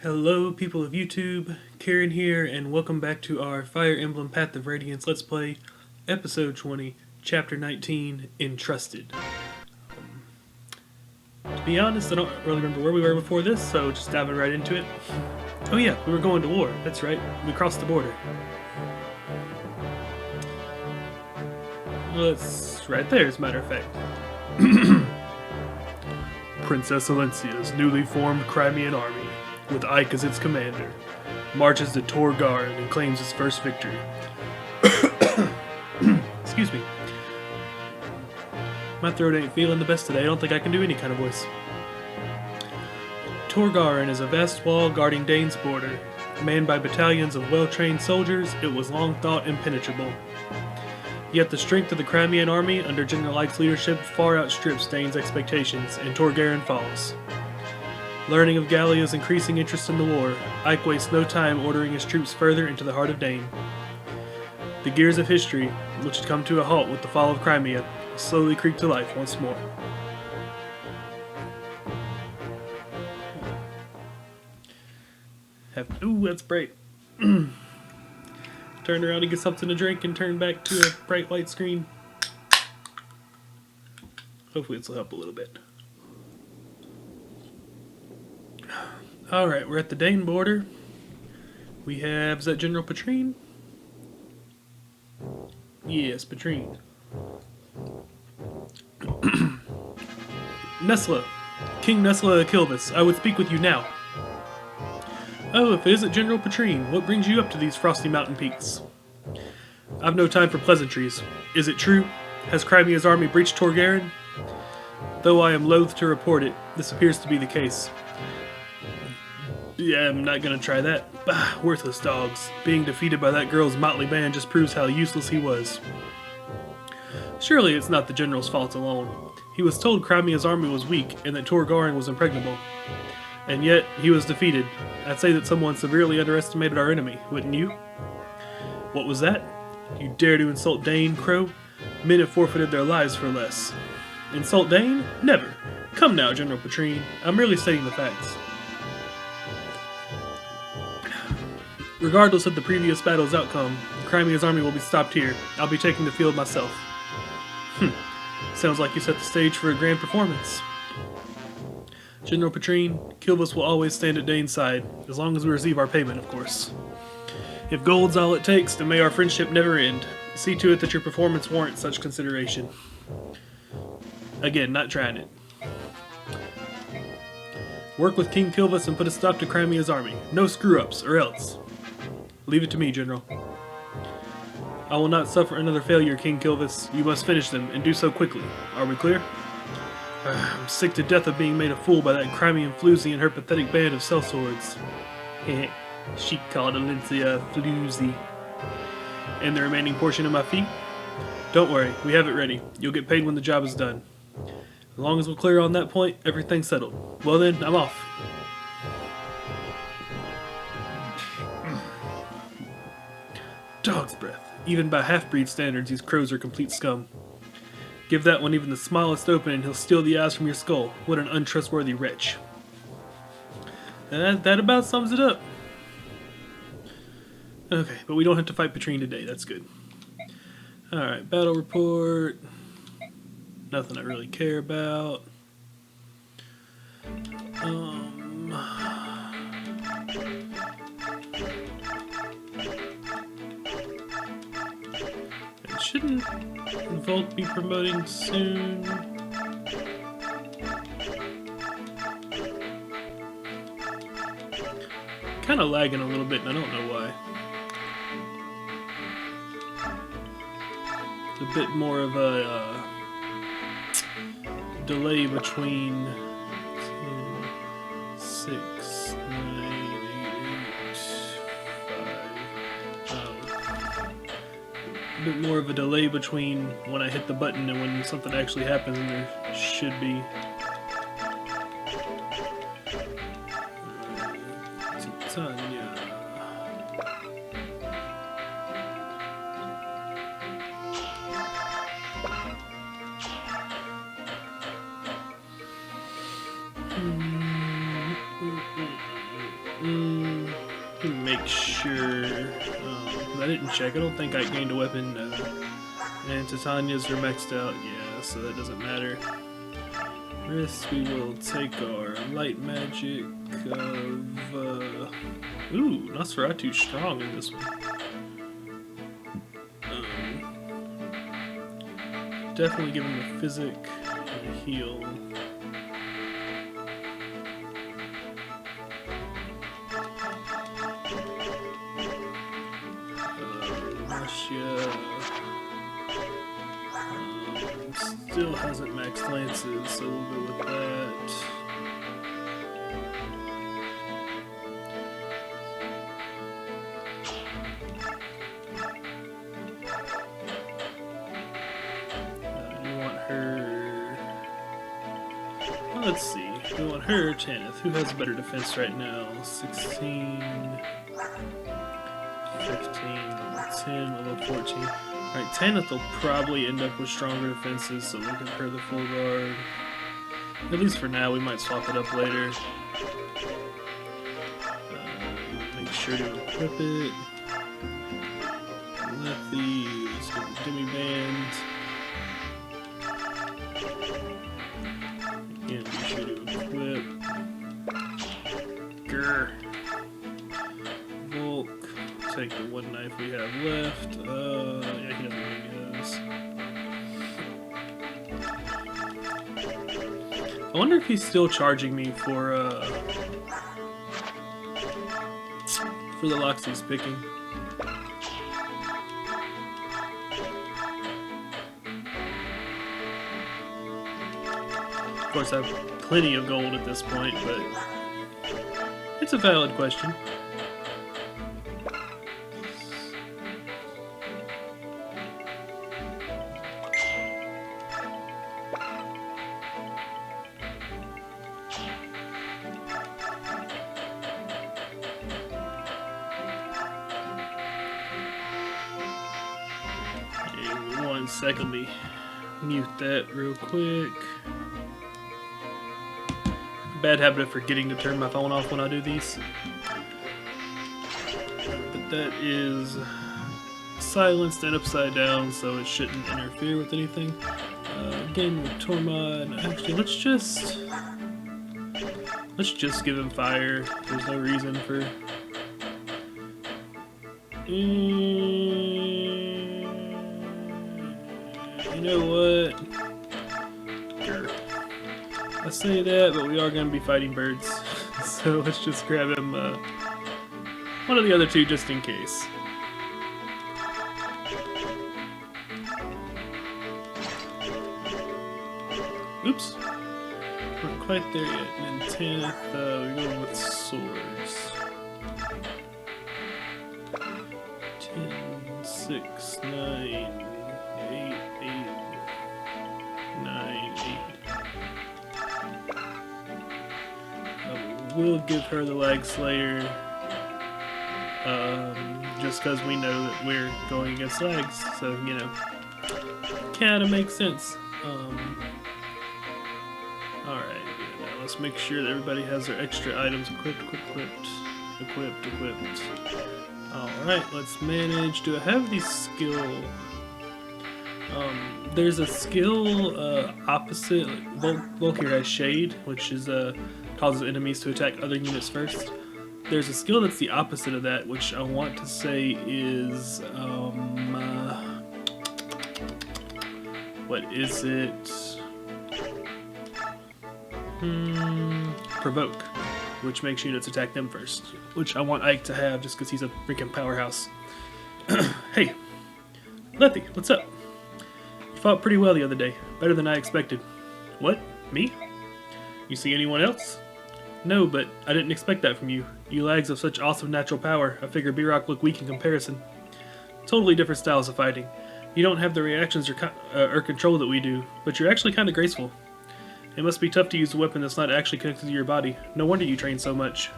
Hello people of YouTube, Kheran here, and welcome back to our Fire Emblem Path of Radiance Let's Play, Episode 20, Chapter 19, Entrusted. To be honest, I don't really remember where we were before this, so just diving right into it. Oh yeah, we were going to war, that's right, we crossed the border. Well, it's right there, as a matter of fact. Princess Alencia's newly formed Crimean army, with Ike as its commander, marches to Kheran and claims its first victory. Excuse me. My throat ain't feeling the best today. I don't think I can do any kind of voice. Kheran is a vast wall guarding Dane's border. Manned by battalions of well-trained soldiers, it was long thought impenetrable. Yet the strength of the Crimean army under General Ike's leadership far outstrips Dane's expectations, and Kheran falls. Learning of Gallia's increasing interest in the war, Ike wastes no time ordering his troops further into the heart of Dane. The gears of history, which had come to a halt with the fall of Crimea, slowly creep to life once more. Ooh, that's bright. Turn around and get something to drink and turn back to a bright white screen. Hopefully this will help a little bit. Alright, we're at the Dane border. We have, is that General Petrine? Yes, Petrine. Nesla. King Nesla Kilvis, I would speak with you now. Oh, if it isn't General Petrine, what brings you up to these frosty mountain peaks? I've no time for pleasantries. Is it true? Has Crimea's army breached Kheran? Though I am loath to report it, this appears to be the case. Yeah, I'm not gonna try that. Bah, worthless dogs. Being defeated by that girl's motley band just proves how useless he was. Surely it's not the general's fault alone. He was told Crimea's army was weak and that Kheran was impregnable. And yet, he was defeated. I'd say that someone severely underestimated our enemy, wouldn't you? What was that? You dare to insult Dane, Crow? Men have forfeited their lives for less. Insult Dane? Never. Come now, General Petrine. I'm merely stating the facts. Regardless of the previous battle's outcome, Crimea's army will be stopped here. I'll be taking the field myself. Sounds like you set the stage for a grand performance. General Petrine, Kilvis will always stand at Dane's side, as long as we receive our payment, of course. If gold's all it takes, then may our friendship never end. See to it that your performance warrants such consideration. Again, not trying it. Work with King Kilvis and put a stop to Crimea's army. No screw-ups, or else. Leave it to me, General. I will not suffer another failure, King Kilvis. You must finish them, and do so quickly. Are we clear? I'm sick to death of being made a fool by that Crimean floozy and her pathetic band of sellswords. Heh, she called Alencia floozy. And the remaining portion of my fee? Don't worry, we have it ready. You'll get paid when the job is done. As long as we're clear on that point, everything's settled. Well then, I'm off. Dog's breath. Even by half-breed standards, these crows are complete scum. Give that one even the smallest opening and he'll steal the eyes from your skull. What an untrustworthy wretch. And that about sums it up. Okay, but we don't have to fight Petrine today, that's good. Alright, battle report. Nothing I really care about. Shouldn't Volk be promoting soon? Kinda lagging a little bit and I don't know why. It's a bit more of a delay between 10, 6, 9, 8, 5. A bit more of a delay between when I hit the button and when something actually happens, and there should be. Titania. Let me make sure. I didn't check. I don't think I gained a weapon. And Titania's are maxed out. Yeah, so that doesn't matter. Risk, we will take our light magic of... Ooh, Nosferatu strong in this one. Definitely give him a physic and a heal. Russia still hasn't maxed lances, so we'll go with that. You want her... Well, let's see. We want her, Tanith. Who has better defense right now? 16... 15, 10, level 14. Alright, Tanith will probably end up with stronger defenses, so we'll give her the full guard. At least for now, we might swap it up later. Make sure to equip it. Lethe, let's get the Demi Band. Again, be sure to equip. Grr. Volk. Take the one knife we have left. Yeah, he doesn't need those. I wonder if he's still charging me for the locks he's picking. Of course, I have plenty of gold at this point, but it's a valid question. One second, let me mute that real quick. Bad habit of forgetting to turn my phone off when I do these. But that is silenced and upside down, so it shouldn't interfere with anything. Again, with Tormod, actually, let's just give him fire. There's no reason for... You know what? Grr. I say that, but we are going to be fighting birds. So let's just grab him one of the other two just in case. Oops. Not quite there yet. And 10th, we're going with swords. 10, 6, 9... 8, 9, 8. We'll give her the Lag Slayer, just because we know that we're going against Lags, so, you know, kinda makes sense. Alright, now let's make sure that everybody has their extra items equipped. Alright, let's manage. Do I have the skill? There's a skill opposite. Volkir has Shade, which is causes enemies to attack other units first. There's a skill that's the opposite of that, which I want to say is what is it? Provoke, which makes units attack them first, which I want Ike to have just because he's a freaking powerhouse. Hey, Lethe, what's up? You fought pretty well the other day. Better than I expected. What? Me? You see anyone else? No, but I didn't expect that from you. You lags have such awesome natural power. I figure B-Rock looked weak in comparison. Totally different styles of fighting. You don't have the reactions or control that we do, but you're actually kind of graceful. It must be tough to use a weapon that's not actually connected to your body. No wonder you train so much.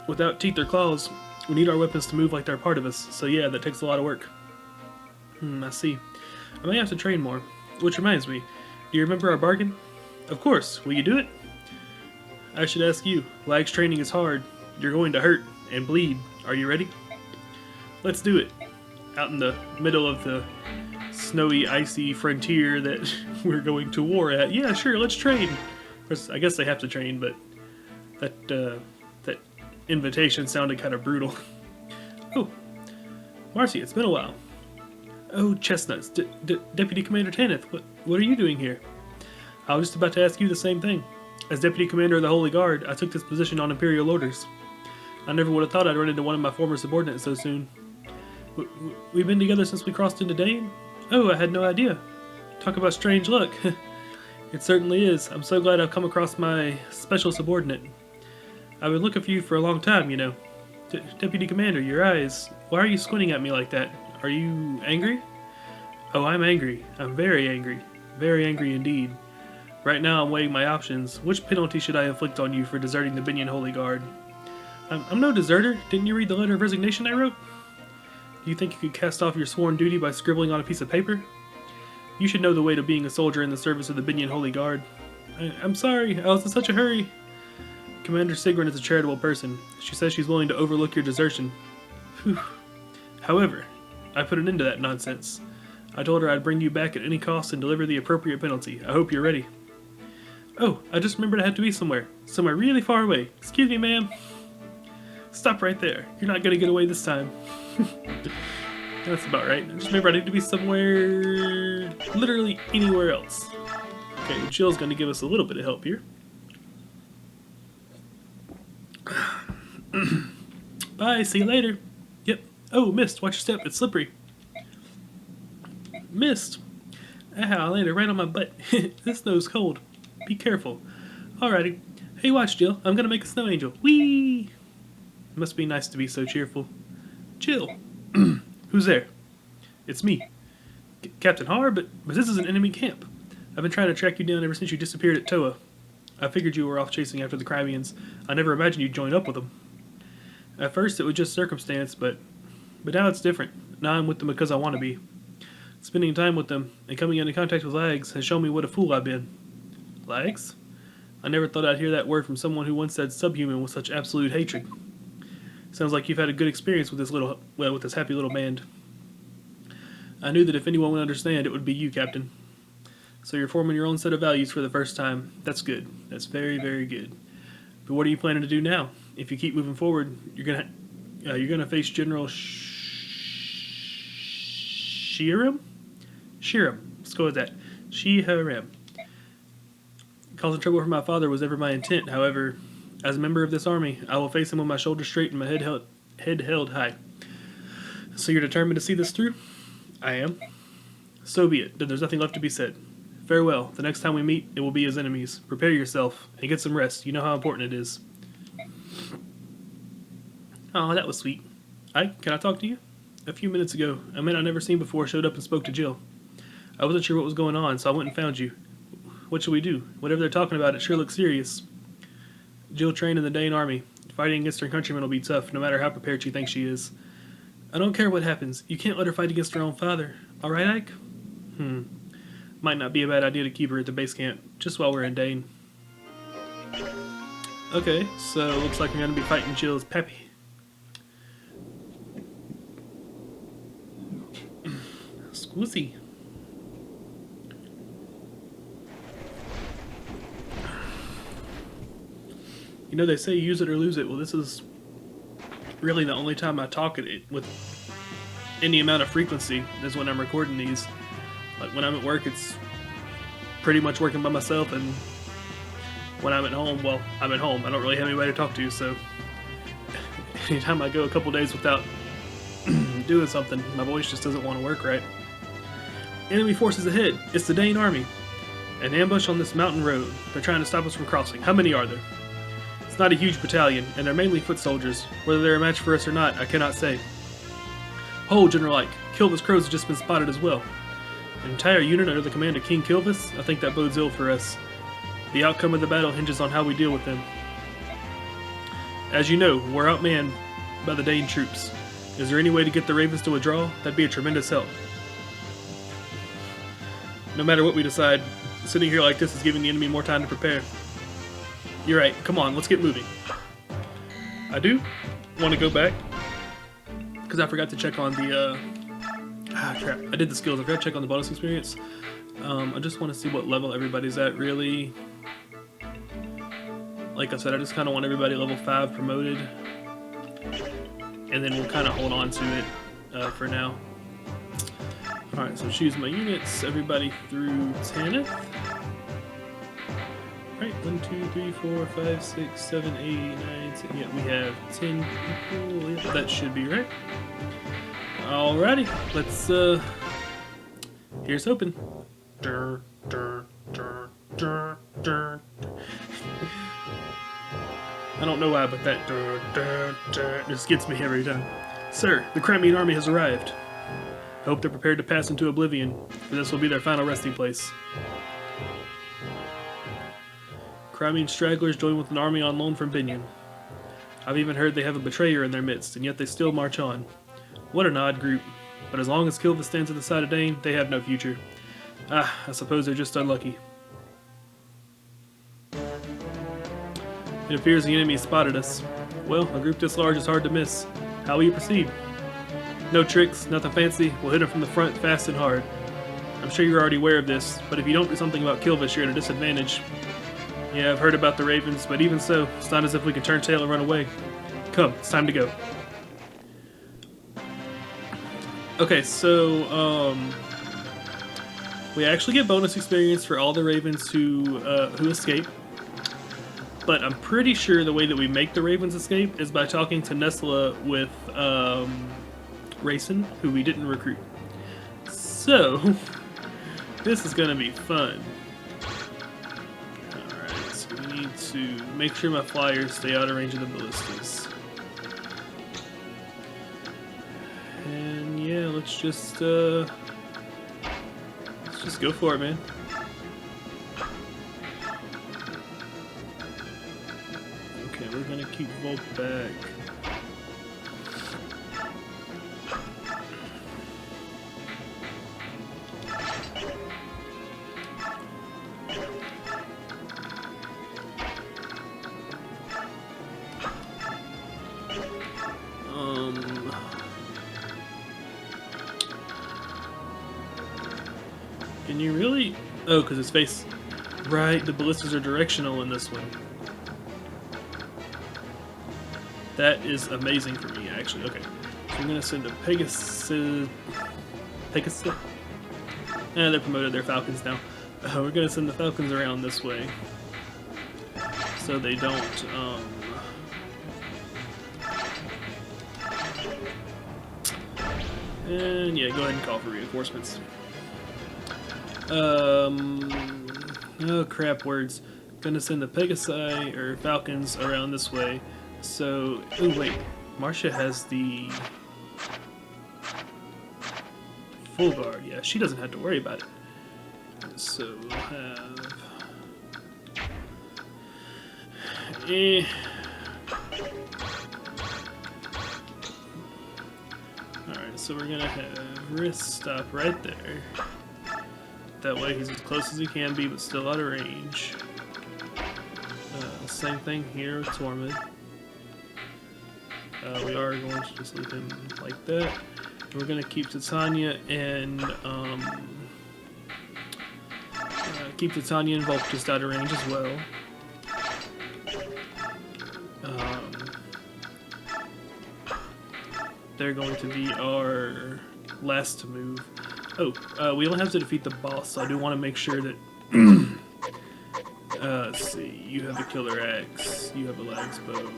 Without teeth or claws, we need our weapons to move like they're part of us, so yeah, that takes a lot of work. I see. I may have to train more. Which reminds me, do you remember our bargain? Of course. Will you do it? I should ask you. Lag's training is hard. You're going to hurt and bleed. Are you ready? Let's do it. Out in the middle of the snowy, icy frontier that we're going to war at. Yeah, sure, let's train. I guess they have to train, but that invitation sounded kind of brutal. Oh, Marcy, it's been a while. Oh, chestnuts. Deputy Commander Tanith, what are you doing here? I was just about to ask you the same thing. As Deputy Commander of the Holy Guard, I took this position on Imperial orders. I never would have thought I'd run into one of my former subordinates so soon. We've been together since we crossed into Dane? Oh, I had no idea. Talk about strange luck. It certainly is. I'm so glad I've come across my special subordinate. I've been looking for you for a long time, you know. Deputy Commander, your eyes. Why are you squinting at me like that? Are you angry? Oh, I'm angry. I'm very angry. Very angry indeed. Right now I'm weighing my options. Which penalty should I inflict on you for deserting the Binion Holy Guard? I'm no deserter. Didn't you read the letter of resignation I wrote? Do you think you could cast off your sworn duty by scribbling on a piece of paper? You should know the weight of being a soldier in the service of the Binion Holy Guard. I'm sorry, I was in such a hurry. Commander Sigrun is a charitable person. She says she's willing to overlook your desertion. Whew. However, I put an end to that nonsense. I told her I'd bring you back at any cost and deliver the appropriate penalty. I hope you're ready. Oh, I just remembered I had to be somewhere. Somewhere really far away. Excuse me, ma'am. Stop right there. You're not gonna get away this time. That's about right. I just remember I need to be somewhere... literally anywhere else. Okay, Jill's gonna give us a little bit of help here. Bye, see you later. Yep. Oh, mist, watch your step, it's slippery. Mist. Ah, I landed right on my butt. This snow's cold. Be careful. Alrighty. Hey, watch, Jill. I'm gonna make a snow angel. Whee! Must be nice to be so cheerful. Jill. Who's there? It's me. Captain Har, but this is an enemy camp. I've been trying to track you down ever since you disappeared at Toa. I figured you were off chasing after the Crimeans. I never imagined you'd join up with them. At first it was just circumstance, but now it's different. Now I'm with them because I want to be. Spending time with them and coming into contact with Lags has shown me what a fool I've been. Lags? I never thought I'd hear that word from someone who once said subhuman with such absolute hatred. Sounds like you've had a good experience with this happy little band. I knew that if anyone would understand, it would be you, Captain. So you're forming your own set of values for the first time. That's good. That's very, very good. But what are you planning to do now? If you keep moving forward, you're gonna face General Shiram? Shiram. Let's go with that. Shiram. Causing trouble for my father was ever my intent. However, as a member of this army, I will face him with my shoulders straight and my head held high. So you're determined to see this through? I am. So be it. Then there's nothing left to be said. Farewell. The next time we meet, it will be as enemies. Prepare yourself and get some rest. You know how important it is. Oh, that was sweet. Can I talk to you? A few minutes ago, a man I'd never seen before showed up and spoke to Jill. I wasn't sure what was going on, so I went and found you. What should we do? Whatever they're talking about, it sure looks serious. Jill trained in the Dane army. Fighting against her countrymen will be tough, no matter how prepared she thinks she is. I don't care what happens. You can't let her fight against her own father. Alright, Ike? Might not be a bad idea to keep her at the base camp, just while we're in Dane. Okay, so looks like we're going to be fighting Jill's Peppy. Squizzy. You know, they say use it or lose it. Well, this is really the only time I talk it with any amount of frequency is when I'm recording these. Like when I'm at work, it's pretty much working by myself, and when I'm at home, well, I'm at home. I don't really have anybody to talk to, so anytime I go a couple days without doing something, my voice just doesn't want to work right. Enemy forces ahead. It's the Dane army. An ambush on this mountain road. They're trying to stop us from crossing. How many are there? It's not a huge battalion, and they're mainly foot soldiers. Whether they're a match for us or not, I cannot say. Hold, General Ike. Kilvis Crows have just been spotted as well. An entire unit under the command of King Kilvis? I think that bodes ill for us. The outcome of the battle hinges on how we deal with them. As you know, we're outmanned by the Dane troops. Is there any way to get the Ravens to withdraw? That'd be a tremendous help. No matter what we decide, sitting here like this is giving the enemy more time to prepare. You're right. Come on, let's get moving. I do want to go back because I forgot to check on the crap. I did the skills. I forgot to check on the bonus experience. I just want to see what level everybody's at, really. Like I said, I just kind of want everybody level 5 promoted. And then we'll kind of hold on to it for now. Alright, so choose my units. Everybody through 10th. Alright, 1, 2, 3, 4, 5, 6, 7, 8, 9, 10. Yeah, we have 10 people. Yeah, that should be right. Alrighty, let's, here's hoping. Dur, dur, dur, dur, dur. I don't know why, but that dur, dur, dur just gets me every time. Sir, the Crimean army has arrived. I hope they're prepared to pass into oblivion, for this will be their final resting place. Crimean stragglers join with an army on loan from Binion. I've even heard they have a betrayer in their midst, and yet they still march on. What an odd group. But as long as Kilva stands at the side of Dane, they have no future. I suppose they're just unlucky. It appears the enemy has spotted us. Well, a group this large is hard to miss. How will you proceed? No tricks, nothing fancy. We'll hit them from the front fast and hard. I'm sure you're already aware of this, but if you don't do something about Kilvis, you're at a disadvantage. Yeah, I've heard about the Ravens, but even so, it's not as if we can turn tail and run away. Come, it's time to go. Okay, so, we actually get bonus experience for all the Ravens who escape. But I'm pretty sure the way that we make the Ravens escape is by talking to Nestla with Rayson, who we didn't recruit. So, this is going to be fun. Alright, so we need to make sure my flyers stay out of range of the ballistas. And yeah, let's just go for it, man. We're gonna keep Volk back. Can you really? Oh, because his face. Right, the ballistas are directional in this one. That is amazing for me, actually. Okay, so I'm gonna send a Pegasus. They're promoted. They're Falcons now. We're gonna send the Falcons around this way, so they don't. And yeah, go ahead and call for reinforcements. Oh crap, words. Gonna send the Pegasi or Falcons around this way. So, oh wait, Marcia has the full guard. Yeah, she doesn't have to worry about it. So we'll have Alright, so we're gonna have Riss stop right there. That way he's as close as he can be, but still out of range. Same thing here with Tormund. We are going to just leave him like that. We're going to keep Titania and Volk just out of range as well. They're going to be our last to move. Oh, we only have to defeat the boss, so I do want to make sure that... let's see, you have a killer axe, you have a lags bow.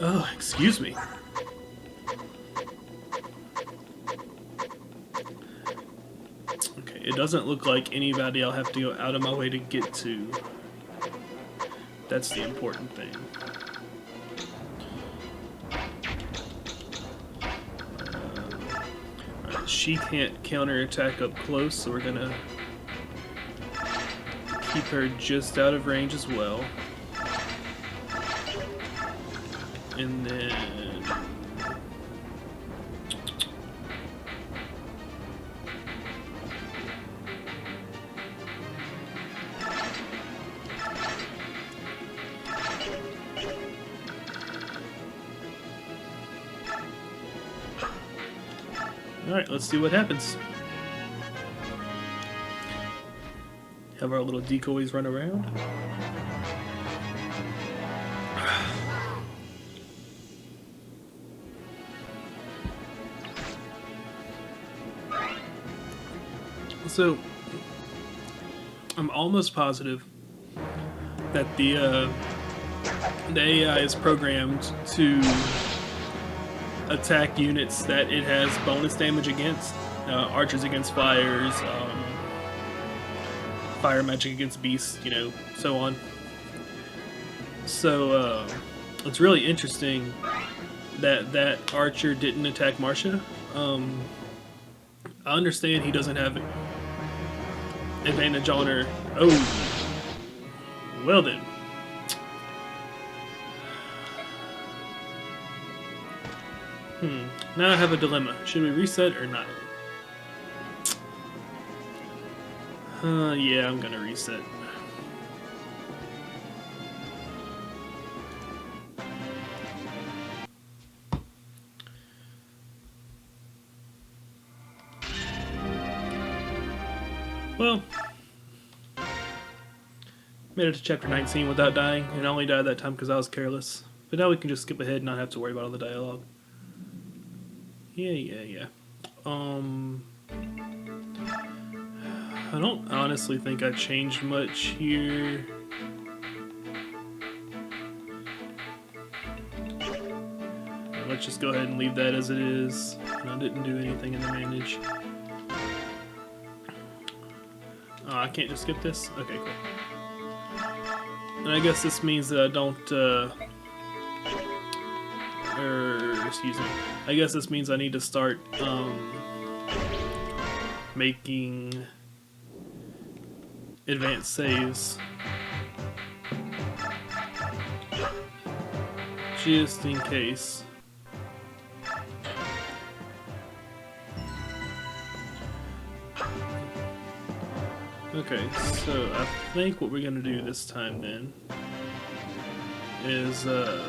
Oh, excuse me. Okay, it doesn't look like anybody I'll have to go out of my way to get to. That's the important thing. Alright, she can't counterattack up close, so we're gonna keep her just out of range as well. And then Alright, let's see what happens. Have our little decoys run around. So, I'm almost positive that the AI is programmed to attack units that it has bonus damage against. Archers against fires, fire magic against beasts, you know, so on. So, it's really interesting that that archer didn't attack Marcia. I understand he doesn't have advantage on her. Oh, well then. Now I have a dilemma. Should we reset or not? Yeah, I'm gonna reset. Well, made it to chapter 19 without dying, and I only died that time because I was careless. But now we can just skip ahead and not have to worry about all the dialogue. Yeah. I don't honestly think I changed much here. Let's just go ahead and leave that as it is. And I didn't do anything in the manage. Oh, I can't just skip this? Okay, cool. And I guess this means that I don't, excuse me. I guess this means I need to start, making advanced saves. Just in case. Okay, so I think what we're gonna do this time then is alright,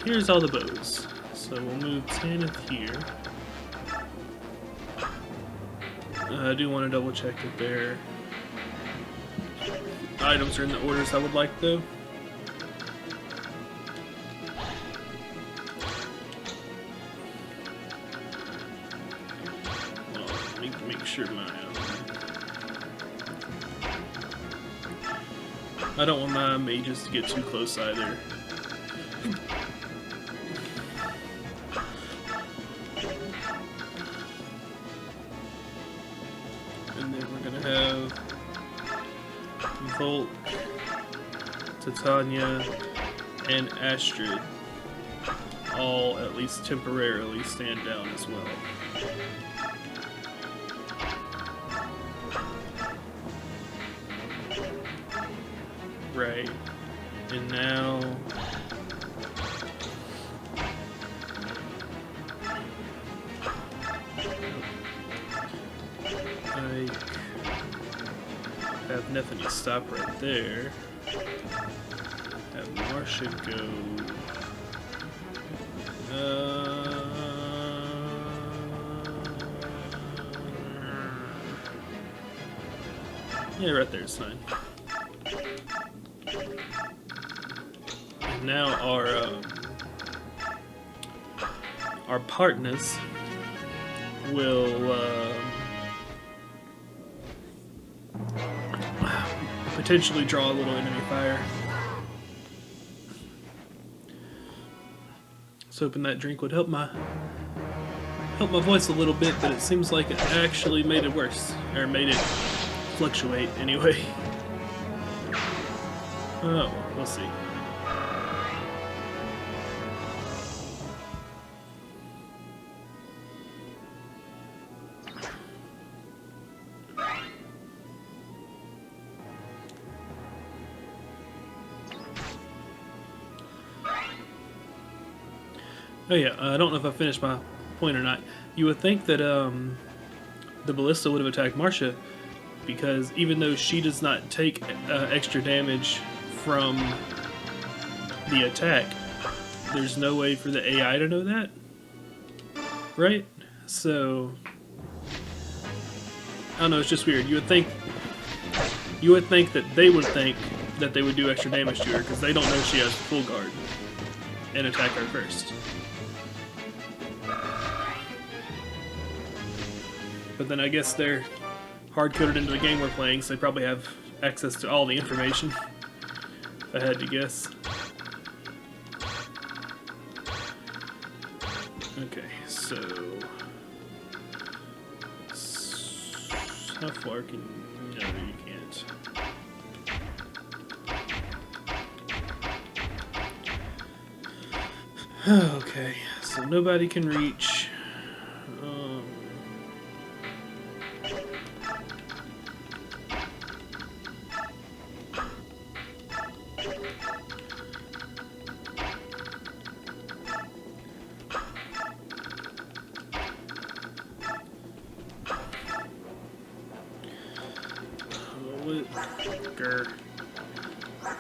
here's all the bows. So we'll move Tanith here. I do want to double check that their items are in the orders I would like though. Make sure I don't want my mages to get too close either. And then we're gonna have Volt, Titania, and Astrid all at least temporarily stand down as well. Right, and now I have Nethany stop right there. Have Marcia go. Yeah, right there is fine. Now our partners will potentially draw a little enemy fire. I was hoping that drink would help my voice a little bit, but it seems like it actually made it worse, or made it fluctuate anyway. Oh, we'll see. Oh yeah, I don't know if I finished my point or not. You would think that the ballista would have attacked Marcia, because even though she does not take extra damage from the attack, there's no way for the AI to know that, right? So I don't know, it's just weird. You would think that they would think that they would do extra damage to her because they don't know she has full guard and attack her first. But then I guess they're hard-coded into the game we're playing, so they probably have access to all the information, if I had to guess. Okay, so how far can... no, you can't. Okay, so nobody can reach.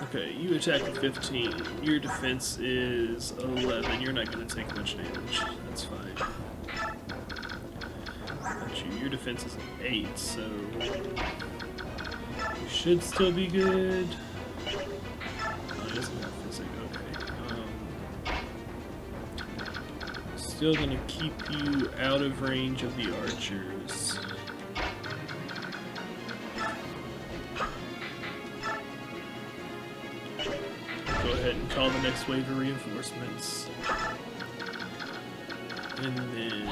Okay, you attack with 15. Your defense is 11. You're not going to take much damage. That's fine. But your defense is 8, so you should still be good. Oh, it doesn't have physic. Okay. Still going to keep you out of range of the archers. Go ahead and call the next wave of reinforcements. And then...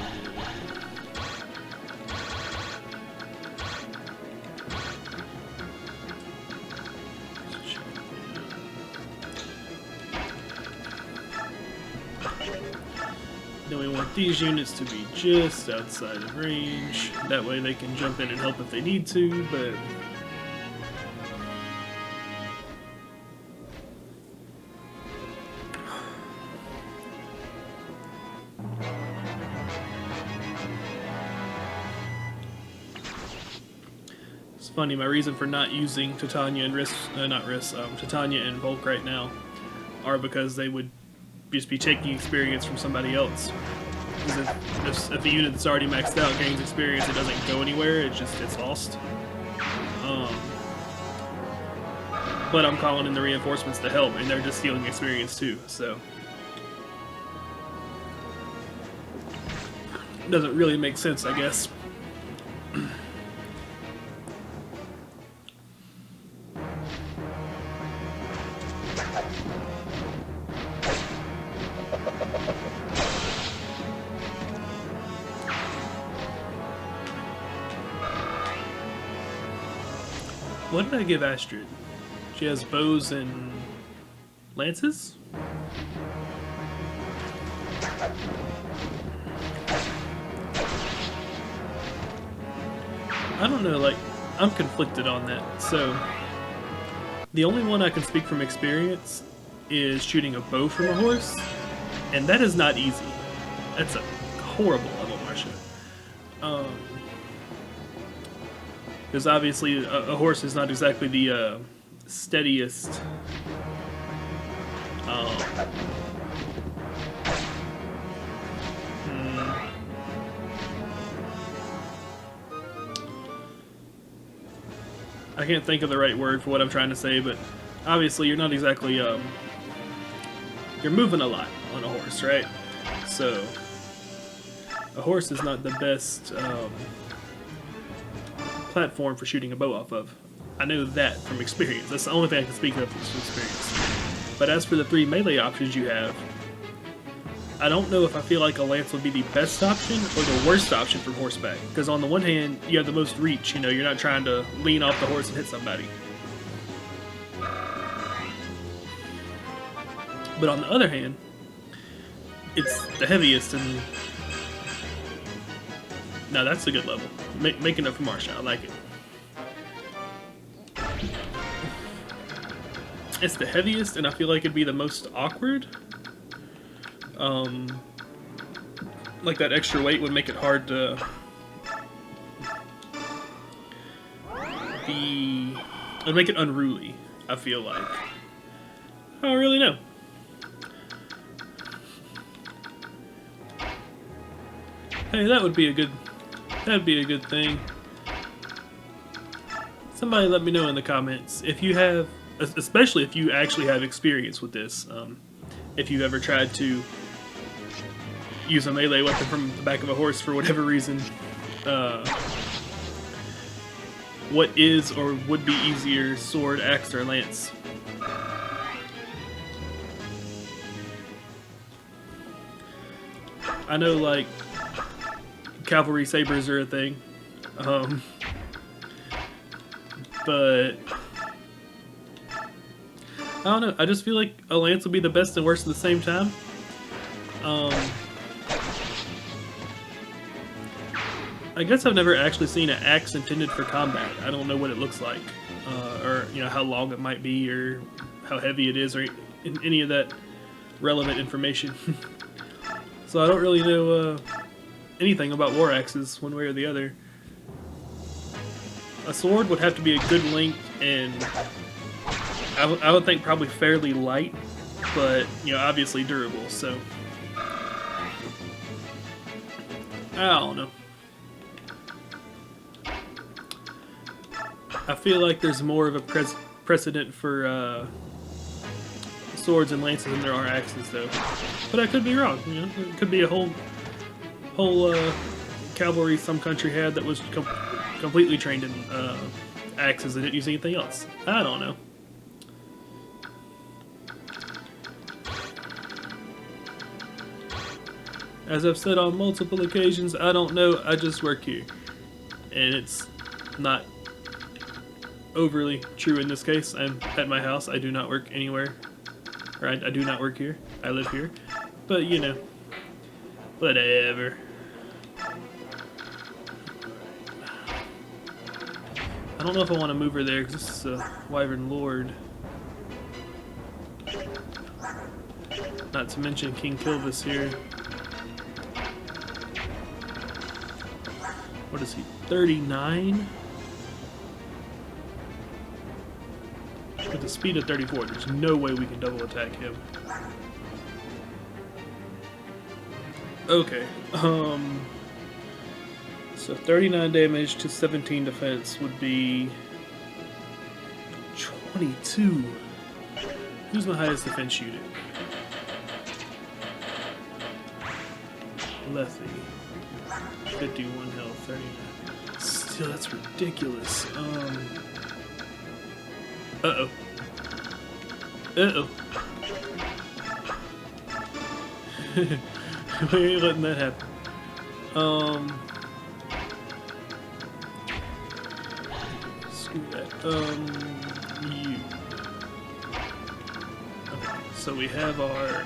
then we want these units to be just outside of range. That way they can jump in and help if they need to, but... it's funny, my reason for not using Titania and Titania and Volk right now are because they would just be taking experience from somebody else. Because if a unit that's already maxed out gains experience, it doesn't go anywhere, it's lost. But I'm calling in the reinforcements to help, and they're just stealing experience too, so... it doesn't really make sense, I guess. What did I give Astrid? She has bows and lances? I don't know, like, I'm conflicted on that. So, the only one I can speak from experience is shooting a bow from a horse, and that is not easy. That's a horrible level, Marcia. Because obviously a horse is not exactly the steadiest I can't think of the right word for what I'm trying to say, but obviously you're not exactly you're moving a lot on a horse, right? So a horse is not the best platform for shooting a bow off of. I know that from experience. That's the only thing I can speak of from experience. But as for the 3 melee options you have, I don't know if I feel like a lance would be the best option or the worst option from horseback. Because on the one hand, you have the most reach. You know, you're not trying to lean off the horse and hit somebody. But on the other hand, it's the heaviest and... now that's a good level. Making up for Marsha, I like it. It's the heaviest, and I feel like it'd be the most awkward. Like that extra weight would make it hard to it'd make it unruly, I feel like. I don't really know. Hey, that'd be a good thing. Somebody let me know in the comments if you have, especially if you actually have experience with this. If you've ever tried to use a melee weapon from the back of a horse for whatever reason, what is or would be easier, sword, axe, or lance? I know, like, cavalry sabers are a thing, but I don't know. I just feel like a lance will be the best and worst at the same time. I guess I've never actually seen an axe intended for combat. I don't know what it looks like, or you know how long it might be, or how heavy it is, or any of that relevant information. So I don't really know anything about war axes, one way or the other. A sword would have to be a good length, and I would think probably fairly light, but you know, obviously durable. So I don't know. I feel like there's more of a precedent for swords and lances than there are axes, though. But I could be wrong. You know, it could be a whole cavalry some country had that was completely trained in axes and didn't use anything else. I don't know. As I've said on multiple occasions, I don't know. I just work here, and it's not overly true in this case. I'm at my house. I do not work anywhere. Right? I do not work here. I live here. But, you know, whatever. I don't know if I want to move her there because this is a Wyvern Lord. Not to mention King Kilvis here. What is he? 39? With a speed of 34, there's no way we can double attack him. Okay, so 39 damage to 17 defense would be 22. Who's my highest defense unit? Lethe. 51 health, 39. Still, that's ridiculous. Uh-oh. Uh-oh. We ain't letting that happen. Screw that. You. Okay, so we have our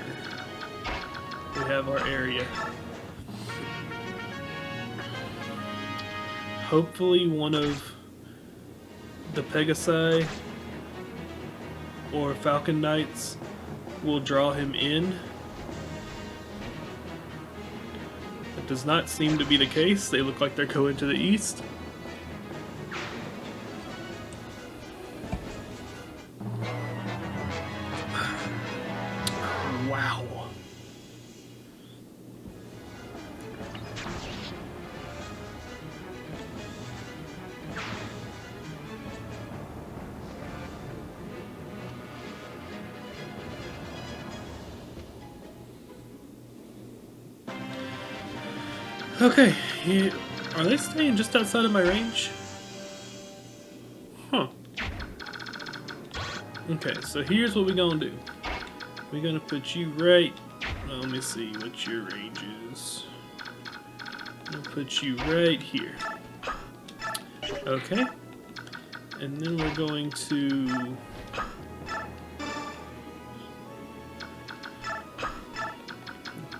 area. Hopefully one of the Pegasi or Falcon Knights will draw him in. It does not seem to be the case. They look like they're going to the east. Wow. Okay, are they staying just outside of my range? Huh. Okay, so here's what we're gonna do. We're gonna put you right... let me see what your range is. I'm gonna put you right here. Okay. And then we're going to...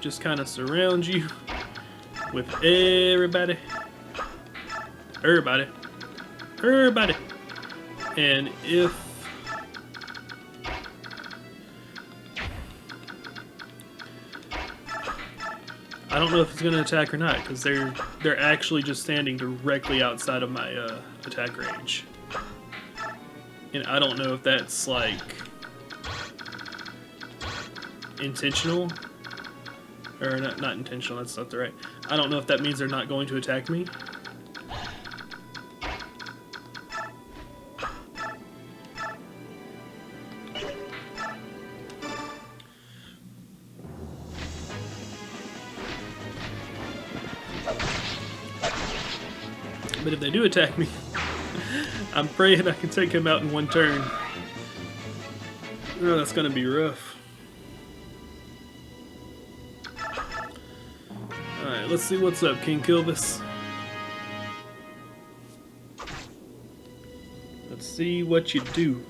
just kind of surround you with everybody. And if I don't know if it's going to attack or not, because they're actually just standing directly outside of my attack range, and I don't know if that's like intentional. Or not intentional, that's not the right. I don't know if that means they're not going to attack me. But if they do attack me, I'm praying I can take him out in one turn. Oh, that's gonna be rough. Alright, let's see what's up, King Kilvis. Let's see what you do.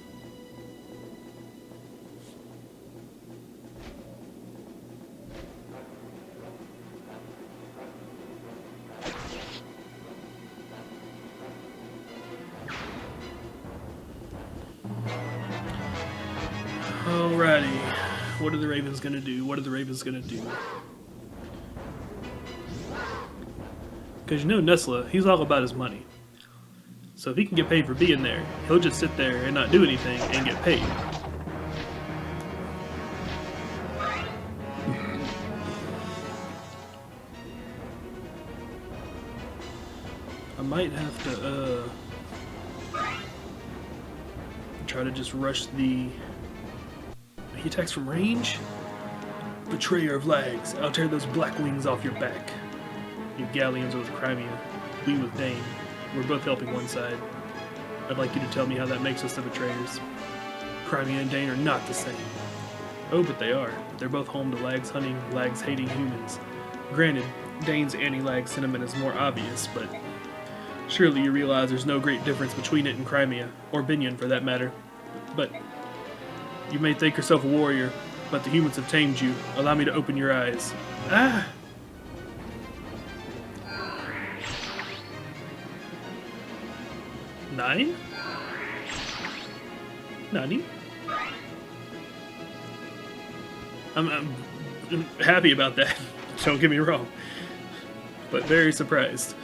Alrighty, what are the Ravens gonna do? What are the Ravens gonna do? Because you know Nestla, he's all about his money. So if he can get paid for being there, he'll just sit there and not do anything and get paid. I might have to try to just rush the... He attacks from range? Betrayer of Lags, I'll tear those black wings off your back. You Galleons are with Crimea, we with Dane. We're both helping one side. I'd like you to tell me how that makes us the betrayers. Crimea and Dane are not the same. Oh, but they are. They're both home to Lags hunting, Lags hating humans. Granted, Dane's anti-Lag sentiment is more obvious, but surely you realize there's no great difference between it and Crimea, or Binyan for that matter. But you may think yourself a warrior, but the humans have tamed you. Allow me to open your eyes. Ah! Nine? Nani? I'm happy about that. Don't get me wrong. But very surprised.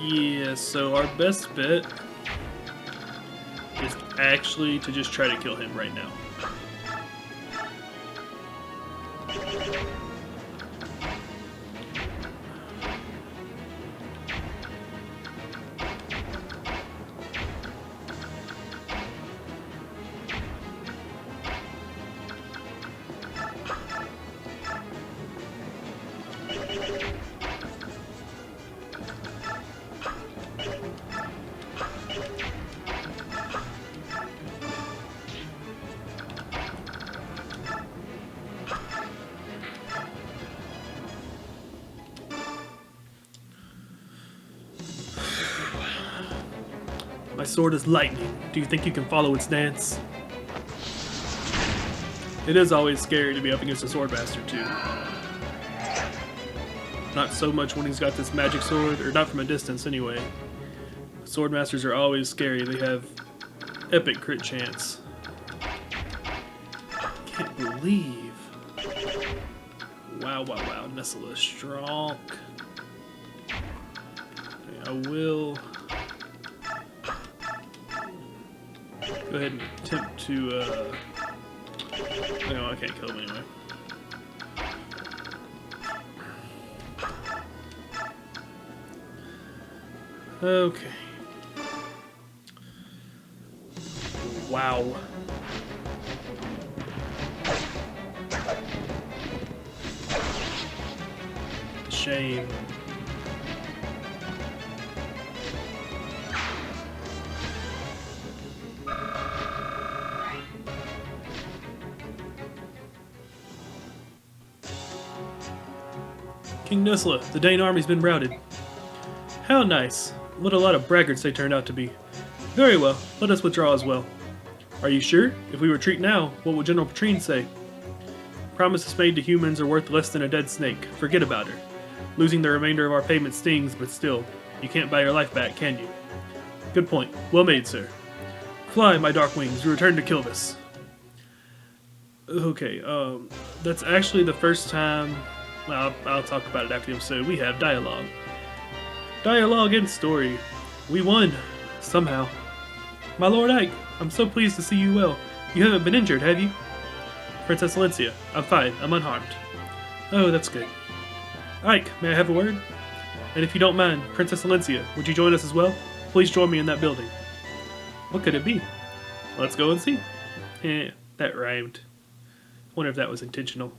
Yeah, so our best bet is actually to just try to kill him right now. My sword is lightning. Do you think you can follow its dance? It is always scary to be up against a swordmaster too. Not so much when he's got this magic sword, or not from a distance anyway. Swordmasters are always scary. They have epic crit chance. Can't believe. Wow, wow, wow. Nestle is strong. Okay, I will go ahead and attempt to, no, I can't kill him anyway. Okay. Wow. Shame. King Nusla, the Dane army's been routed. How nice. What a lot of braggarts they turned out to be. Very well, let us withdraw as well. Are you sure? If we retreat now, what will General Petrine say? Promises made to humans are worth less than a dead snake. Forget about her. Losing the remainder of our payment stings, but still, you can't buy your life back, can you? Good point. Well made, sir. Fly, my dark wings, we return to Kilvis. Okay, that's actually the first time... Well, I'll talk about it after the episode. We have dialogue. Dialogue and story. We won. Somehow. My Lord Ike, I'm so pleased to see you well. You haven't been injured, have you? Princess Valencia, I'm fine. I'm unharmed. Oh, that's good. Ike, may I have a word? And if you don't mind, Princess Valencia, would you join us as well? Please join me in that building. What could it be? Let's go and see. That rhymed. Wonder if that was intentional.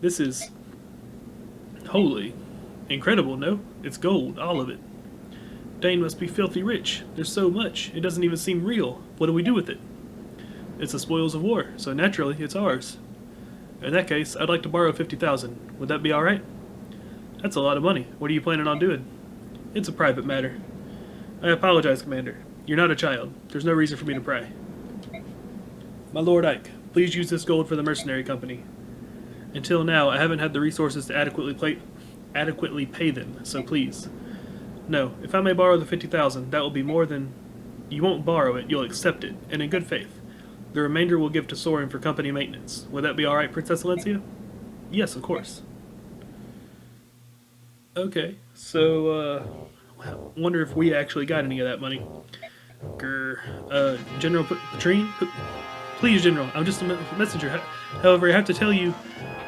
This is... holy. Incredible, no? It's gold, all of it. Dane must be filthy rich. There's so much. It doesn't even seem real. What do we do with it? It's the spoils of war, so naturally, it's ours. In that case, I'd like to borrow 50,000. Would that be alright? That's a lot of money. What are you planning on doing? It's a private matter. I apologize, Commander. You're not a child. There's no reason for me to pry. My Lord Ike, please use this gold for the mercenary company. Until now, I haven't had the resources to adequately pay them, so please. No, if I may borrow the 50,000, that will be more than... You won't borrow it, you'll accept it, and in good faith. The remainder we'll give to Soren for company maintenance. Would that be alright, Princess Valencia? Yes, of course. Okay, so, wonder if we actually got any of that money. General Petrine? Please, General, I'm just a messenger. However, I have to tell you,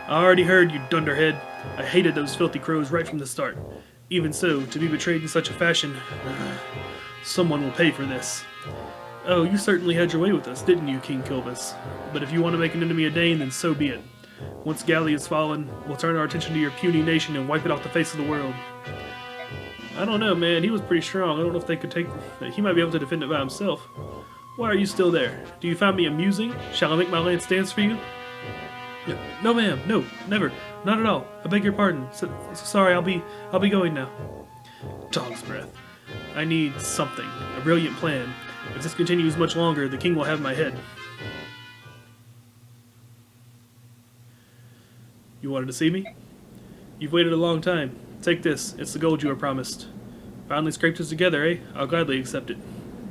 I already heard, you dunderhead. I hated those filthy crows right from the start. Even so, to be betrayed in such a fashion, someone will pay for this. Oh, you certainly had your way with us, didn't you, King Kilvis? But if you want to make an enemy of Dane, then so be it. Once Galley is fallen, we'll turn our attention to your puny nation and wipe it off the face of the world. I don't know, man. He was pretty strong. I don't know if they could take... He might be able to defend it by himself. Why are you still there? Do you find me amusing? Shall I make my lance dance for you? No, ma'am. No, never. Not at all. I beg your pardon. Sorry, I'll be going now. Dog's breath. I need something. A brilliant plan. If this continues much longer, the king will have my head. You wanted to see me? You've waited a long time. Take this. It's the gold you were promised. Finally scraped us together, eh? I'll gladly accept it.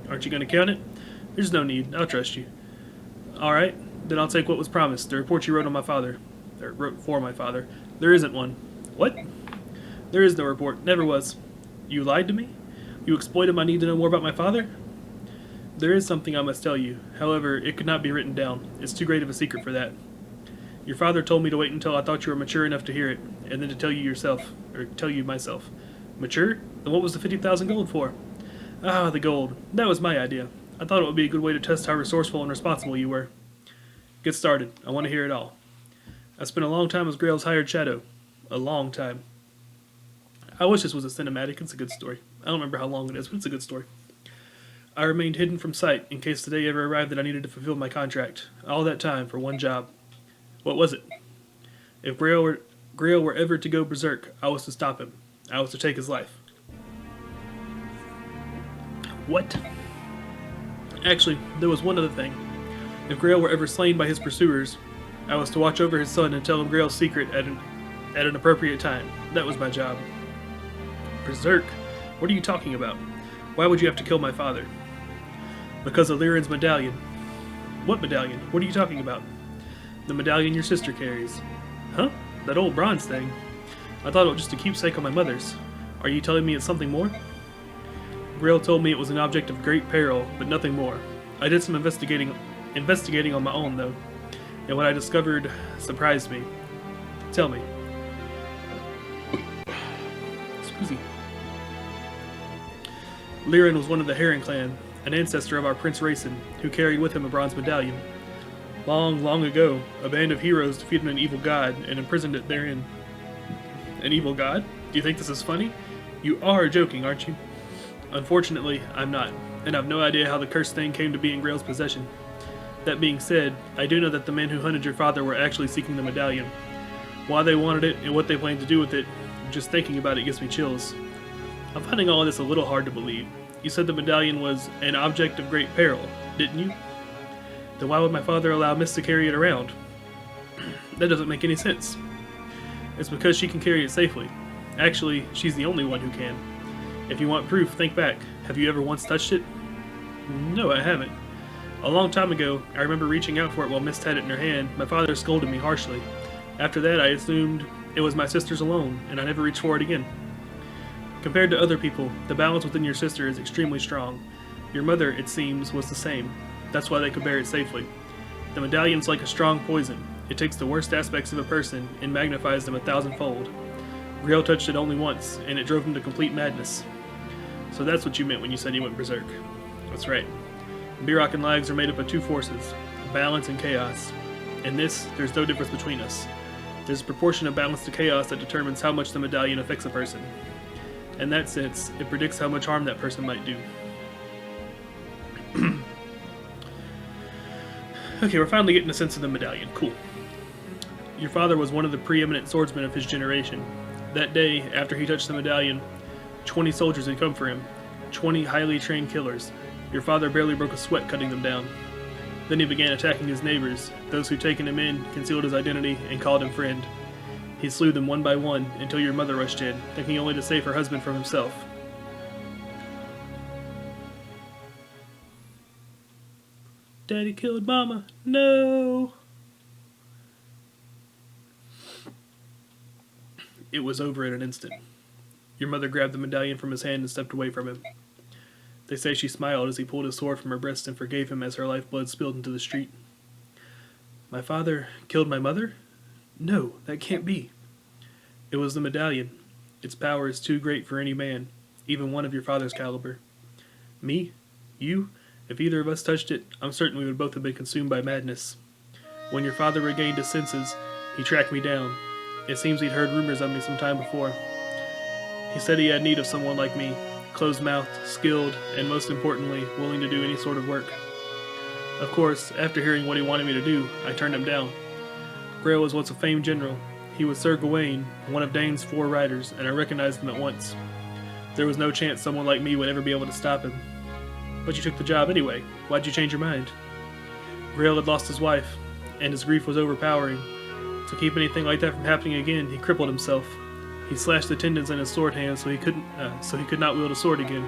Aren't you going to count it? There's no need. I'll trust you. Alright, then I'll take what was promised. The report you wrote on my father. Or wrote for my father. There isn't one. What? There is no report. Never was. You lied to me? You exploited my need to know more about my father? There is something I must tell you. However, it could not be written down. It's too great of a secret for that. Your father told me to wait until I thought you were mature enough to hear it, and then to tell you yourself, or tell you myself. Mature? Then what was the 50,000 gold for? Ah, the gold. That was my idea. I thought it would be a good way to test how resourceful and responsible you were. Get started. I want to hear it all. I spent a long time as Grail's hired shadow. A long time. I wish this was a cinematic. It's a good story. I don't remember how long it is, but it's a good story. I remained hidden from sight in case the day ever arrived that I needed to fulfill my contract. All that time for one job. What was it? If Grail were ever to go berserk, I was to stop him. I was to take his life. What? Actually, there was one other thing. If Grail were ever slain by his pursuers, I was to watch over his son and tell him Grail's secret at an appropriate time. That was my job. Berserk? What are you talking about? Why would you have to kill my father? Because of Lyran's medallion. What medallion? What are you talking about? The medallion your sister carries. Huh? That old bronze thing. I thought it was just a keepsake of my mother's. Are you telling me it's something more? Grail told me it was an object of great peril, but nothing more. I did some investigating on my own, though, and what I discovered surprised me. Tell me. Excuse me. Kheran was one of the Kheran clan, an ancestor of our Prince Racin, who carried with him a bronze medallion. Long, long ago, a band of heroes defeated an evil god and imprisoned it therein. An evil god? Do you think this is funny? You are joking, aren't you? Unfortunately, I'm not, and I've no idea how the cursed thing came to be in Grail's possession. That being said, I do know that the men who hunted your father were actually seeking the medallion. Why they wanted it and what they planned to do with it, just thinking about it gives me chills. I'm finding all of this a little hard to believe. You said the medallion was an object of great peril, didn't you? Then why would my father allow Miss to carry it around? That doesn't make any sense. It's because she can carry it safely. Actually, she's the only one who can. If you want proof, think back. Have you ever once touched it? No, I haven't. A long time ago, I remember reaching out for it while Mist had it in her hand. My father scolded me harshly. After that, I assumed it was my sister's alone, and I never reached for it again. Compared to other people, the balance within your sister is extremely strong. Your mother, it seems, was the same. That's why they could bear it safely. The medallion's like a strong poison. It takes the worst aspects of a person and magnifies them 1,000-fold. Grail touched it only once, and it drove him to complete madness. So that's what you meant when you said he went berserk. That's right. Birok and Lags are made up of two forces, balance and chaos. In this, there's no difference between us. There's a proportion of balance to chaos that determines how much the medallion affects a person. In that sense, it predicts how much harm that person might do. Okay, we're finally getting a sense of the medallion. Cool. Your father was one of the preeminent swordsmen of his generation. That day, after he touched the medallion, 20 soldiers had come for him. 20 highly trained killers. Your father barely broke a sweat cutting them down. Then he began attacking his neighbors. Those who'd taken him in concealed his identity and called him friend. He slew them one by one until your mother rushed in, thinking only to save her husband from himself. Daddy killed Mama. No! It was over in an instant. Your mother grabbed the medallion from his hand and stepped away from him. They say she smiled as he pulled his sword from her breast and forgave him as her lifeblood spilled into the street. My father killed my mother? No, that can't be. It was the medallion. Its power is too great for any man, even one of your father's caliber. Me? You? If either of us touched it, I'm certain we would both have been consumed by madness. When your father regained his senses, he tracked me down. It seems he'd heard rumors of me some time before. He said he had need of someone like me, closed-mouthed, skilled, and most importantly, willing to do any sort of work. Of course, after hearing what he wanted me to do, I turned him down. Grail was once a famed general. He was Sir Gawain, one of Dane's 4 riders, and I recognized him at once. There was no chance someone like me would ever be able to stop him. But you took the job anyway. Why'd you change your mind? Grail had lost his wife, and his grief was overpowering. To keep anything like that from happening again, he crippled himself. He slashed the tendons in his sword hand so he could not wield a sword again.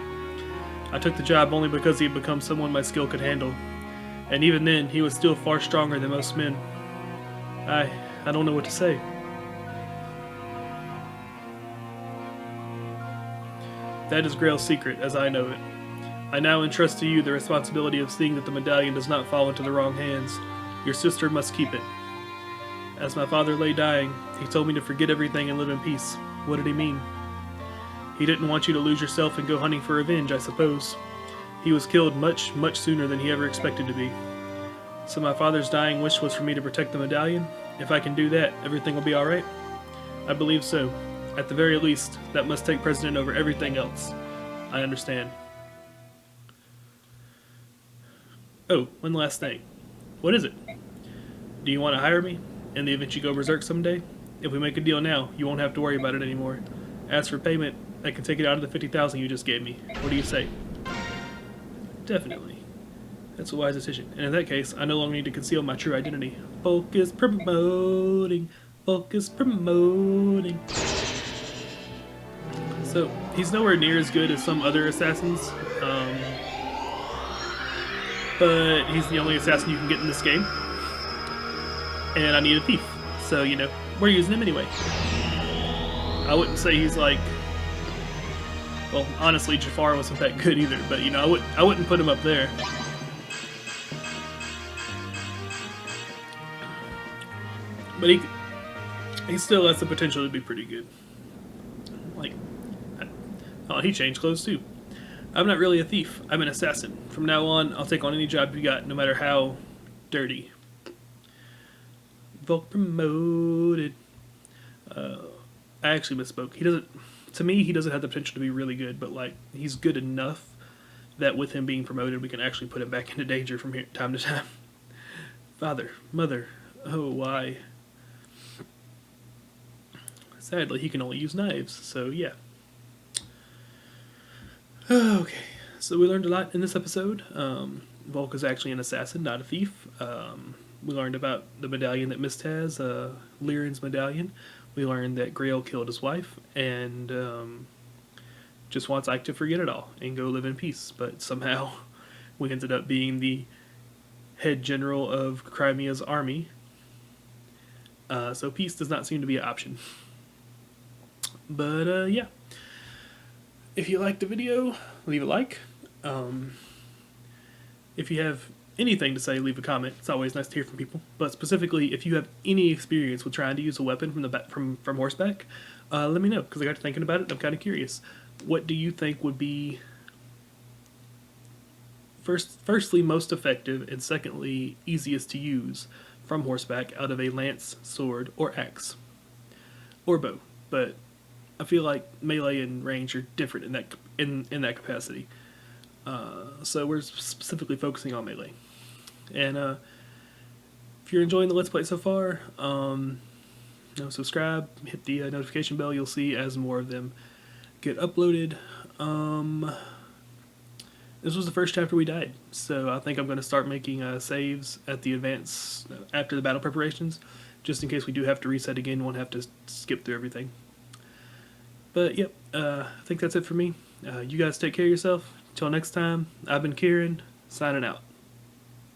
I took the job only because he had become someone my skill could handle. And even then, he was still far stronger than most men. I don't know what to say. That is Grail's secret, as I know it. I now entrust to you the responsibility of seeing that the medallion does not fall into the wrong hands. Your sister must keep it. As my father lay dying, he told me to forget everything and live in peace. What did he mean? He didn't want you to lose yourself and go hunting for revenge, I suppose. He was killed much, much sooner than he ever expected to be. So my father's dying wish was for me to protect the medallion? If I can do that, everything will be alright? I believe so. At the very least, that must take precedent over everything else. I understand. Oh, one last thing. What is it? Do you want to hire me? In the event you go berserk someday? If we make a deal now, you won't have to worry about it anymore. As for payment, I can take it out of the 50,000 you just gave me. What do you say? Definitely. That's a wise decision. And in that case, I no longer need to conceal my true identity. Focus promoting. Focus promoting. So, he's nowhere near as good as some other assassins. But he's the only assassin you can get in this game. And I need a thief. So, you know, we're using him anyway. I wouldn't say he's like... Well, honestly, Jafar wasn't that good either, but, you know, I wouldn't put him up there. But he still has the potential to be pretty good. Like... Oh, he changed clothes too. I'm not really a thief. I'm an assassin. From now on, I'll take on any job you got, no matter how dirty. Volk promoted. I actually misspoke. He doesn't. To me, he doesn't have the potential to be really good, but like he's good enough that with him being promoted, we can actually put him back into danger from here time to time. Father, mother, oh why? Sadly, he can only use knives. So yeah. Okay, so we learned a lot in this episode. Volk is actually an assassin, not a thief. We learned about the medallion that Mist has, Lyran's medallion. we learned that Grail killed his wife and just wants Ike to forget it all and go live in peace. But somehow we ended up being the head general of Crimea's army. So peace does not seem to be an option. But yeah, if you liked the video, leave a like. If you have anything to say, leave a comment. It's always nice to hear from people. But specifically, if you have any experience with trying to use a weapon from horseback, let me know, because I got to thinking about it and I'm kind of curious. What do you think would be firstly most effective, and secondly easiest to use from horseback out of a lance, sword, or axe, or bow? But I feel like melee and range are different in that capacity. So we're specifically focusing on melee. And if you're enjoying the Let's Play so far, subscribe, hit the notification bell. You'll see as more of them get uploaded. This was the first chapter we died, so I think I'm going to start making saves at the advance after the battle preparations, just in case we do have to reset again. Won't have to skip through everything. But yep, I think that's it for me. You guys take care of yourself. Till next time, I've been Kheran, signing out.